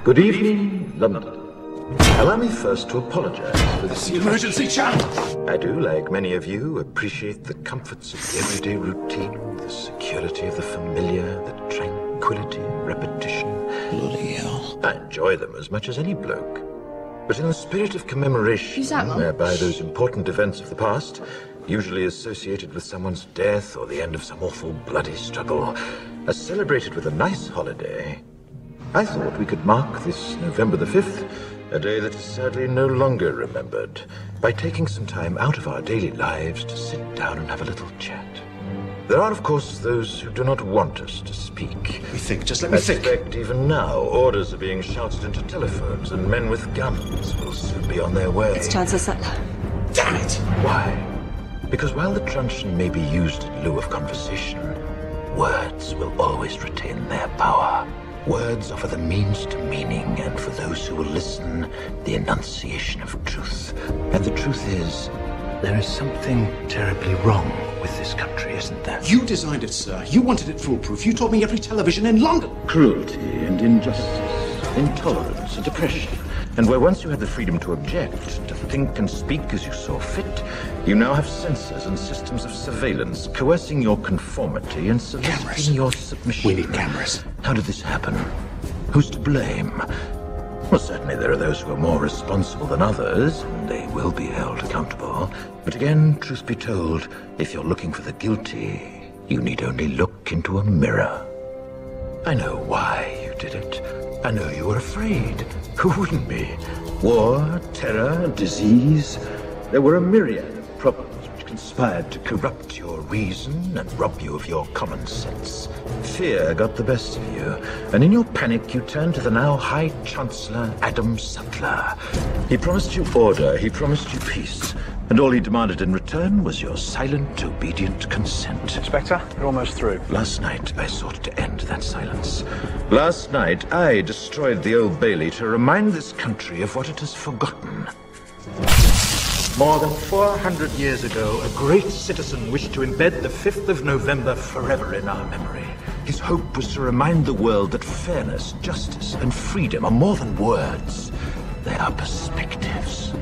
Good evening, London. Allow me first to apologize for this emergency channel. I do, like many of you, appreciate the comforts of the everyday routine, the security of the familiar, the tranquility of repetition. Bloody hell. I enjoy them as much as any bloke. But in the spirit of commemoration, Who's that, Mum? whereby those important events of the past, usually associated with someone's death or the end of some awful bloody struggle, are celebrated with a nice holiday, I thought we could mark this November the 5th, a day that is sadly no longer remembered, by taking some time out of our daily lives to sit down and have a little chat. There are, of course, those who do not want us to speak. Just let me think. I suspect even now orders are being shouted into telephones and men with guns will soon be on their way. It's Chancellor Sutler. Damn it! Why? Because while the truncheon may be used in lieu of conversation, words will always retain their power. Words offer the means to meaning, and for those who will listen, the enunciation of truth. And the truth is, there is something terribly wrong with this country, isn't there? You designed it, sir. You wanted it foolproof. You told me every television in London. Cruelty and injustice, intolerance and oppression. And where once you had the freedom to object, to think and speak as you saw fit, you now have censors and systems of surveillance coercing your conformity and soliciting your submission. We need cameras. How did this happen? Who's to blame? Well, certainly there are those who are more responsible than others, and they will be held accountable. But again, truth be told, if you're looking for the guilty, you need only look into a mirror. I know why you did it. I know you were afraid. Who wouldn't be? War, terror, disease. There were a myriad of problems which conspired to corrupt your reason and rob you of your common sense. Fear got the best of you, and in your panic you turned to the now High Chancellor Adam Sutler. He promised you order, he promised you peace, and all he demanded in return was your silent, obedient consent. Inspector, you're almost through. Last night, I sought to end that silence. Last night, I destroyed the Old Bailey to remind this country of what it has forgotten. More than 400 years ago, a great citizen wished to embed the 5th of November forever in our memory. His hope was to remind the world that fairness, justice, and freedom are more than words. They are perspectives.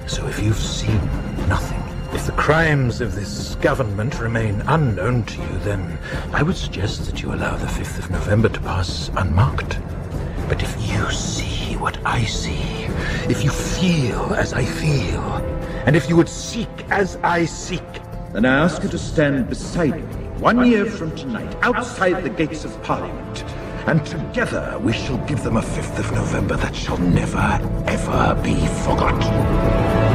So if you've seen nothing, if the crimes of this government remain unknown to you, then I would suggest that you allow the 5th of November to pass unmarked. But if you see what I see, if you feel as I feel, and if you would seek as I seek, then I ask you to stand beside me 1 year from tonight, outside the gates of Parliament, and together we shall give them a 5th of November that shall never, ever be forgotten.